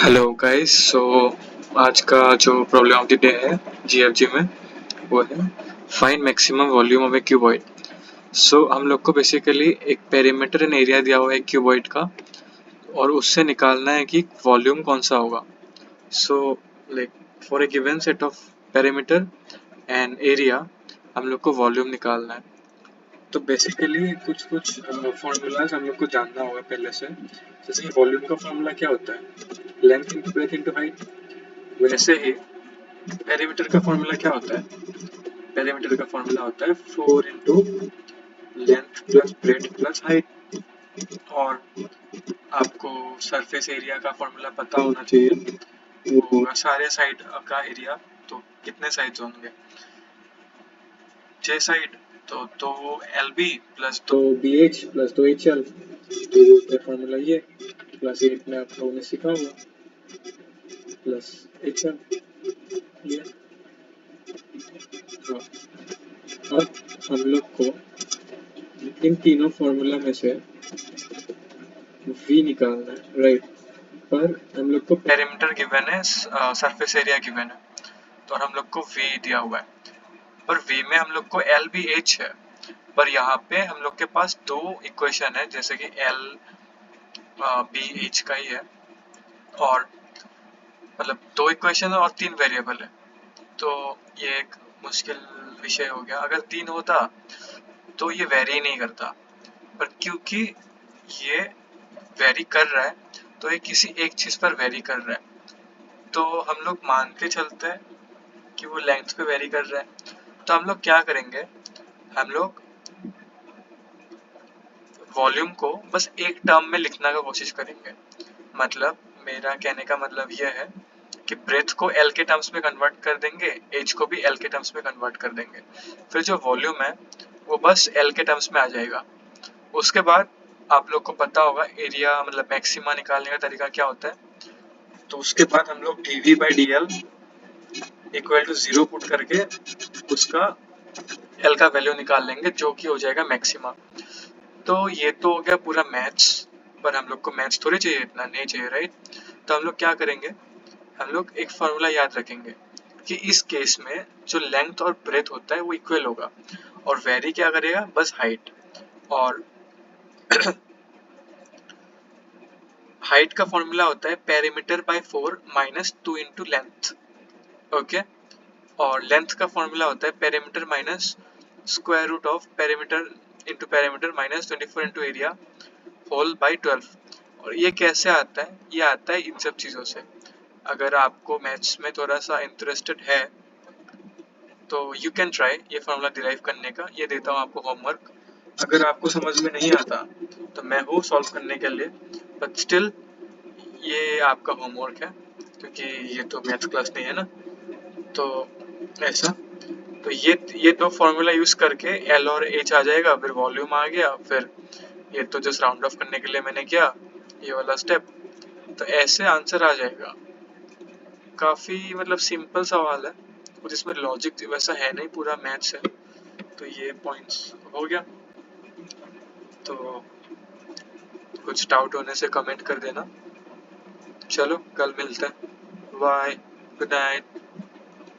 Hello guys. आज का जो प्रॉब्लम ऑफ द डे है जीएफजी में वो है find maximum volume of A cuboid. हम लोग को बेसिकली एक पेरीमीटर एंड एरिया दिया हुआ है क्यूबॉइड का और उससे निकालना है कि वॉल्यूम कौन सा होगा। So like for a given set of perimeter and area हम लोग को वॉल्यूम निकालना है। तो बेसिकली कुछ कुछ फॉर्मूलाज हम लोग को जानना होगा पहले से। जैसे कि वॉल्यूम का फॉर्मूला क्या होता है, length into breadth into height. वैसे ही पेरीमीटर का फॉर्मूला क्या होता है, पेरीमीटर का फॉर्मूला होता है 4 into length plus breadth plus height. और आपको सरफेस एरिया का फॉर्मूला पता होना चाहिए, वो होगा सारे साइड का एरिया। तो कितने साइड्स होंगे, 6 साइड। तो एल बी प्लस तो बी एच प्लस तो एच एल, तो फॉर्मूला ये प्लस 8 में आप लोगों ने सीखा होगा प्लस एच एल ये। तो अब हम लोग को इन तीनों फॉर्मूला में से v निकालना है, राइट। पर हम लोग को पेरीमीटर गिवन है, सरफेस एरिया गिवन है, तो हम लोग को v दिया हुआ है। पर v में हम लोग को l भी h है, पर यहाँ पे हम लोग के पास दो इक्वेशन है, जैसे कि l b h का ही है, और मतलब दो इक्वेशन है और 3 वेरिएबल है। तो ये एक मुश्किल विषय हो गया। अगर 3 होता तो ये वेरी नहीं करता, पर क्योंकि ये वेरी कर रहा है तो ये किसी एक चीज पर वेरी कर रहा है, तो हम लोग मान के चलते हैं कि वो लेंथ पे वेरी कर रहा है। तो हम लोग क्या करेंगे, हम लोग वॉल्यूम को बस एक टर्म में लिखने का कोशिश करेंगे। मतलब मेरा कहने का मतलब यह है कि ब्रेथ को एल के टर्म्स में कन्वर्ट कर देंगे, एच को भी एल के टर्म्स में कन्वर्ट कर देंगे, फिर जो वॉल्यूम है वो बस एल के टर्म्स में आ जाएगा। उसके बाद आप लोग को पता होगा एरिया मतलब मैक्सिमा निकालने का तरीका क्या होता है। तो उसके बाद हम लोग D V by D L equal to 0 put करके उसका एल का वैल्यू निकाल लेंगे, जो कि हो जाएगा मैक्सिमा। तो ये तो हो गया पूरा मैथ्स, पर हम लोग को मैथ्स थोड़ी चाहिए, इतना नहीं चाहिए, राइट। तो हम लोग क्या करेंगे, हम लोग एक फॉर्मूला याद रखेंगे कि इस केस में जो लेंथ और ब्रेथ होता है वो इक्वल होगा, और वेरी क्या करेगा, बस हाइट। और हाइट का फॉर्मूला होता है perimeter by 4 minus 2 into length, okay. और लेंथ का फॉर्मूला होता है perimeter minus square root of perimeter into perimeter minus 24 into area whole by 12। और ये कैसे आता है, ये आता है इन सब चीज़ों से। अगर आपको मैथ्स में थोड़ा सा इंटरेस्टेड है तो यू कैन ट्राई ये फॉर्मूला डिराइव करने का, ये देता हूँ आपको होमवर्क। अगर आपको समझ में नहीं आता तो मैं हूँ सॉल्व करने के लिए, बट स्टिल ये आपका होमवर्क है, क्योंकि ये तो मैथ्स क्लास नहीं है ना। तो ऐसा, तो ये दो फॉर्मूला यूज करके एल और एच आ जाएगा, फिर वॉल्यूम आ गया, फिर ये तो जस्ट राउंड ऑफ करने के लिए मैंने किया ये वाला स्टेप, तो ऐसे आंसर आ जाएगा। काफी मतलब सिंपल सवाल है, कुछ इसमें लॉजिक वैसा है नहीं, पूरा मैथ्स है। तो ये पॉइंट्स हो गया। तो कुछ डाउट होने से कमेंट कर देना। चलो कल मिलते हैं, बाय, गुड नाइट।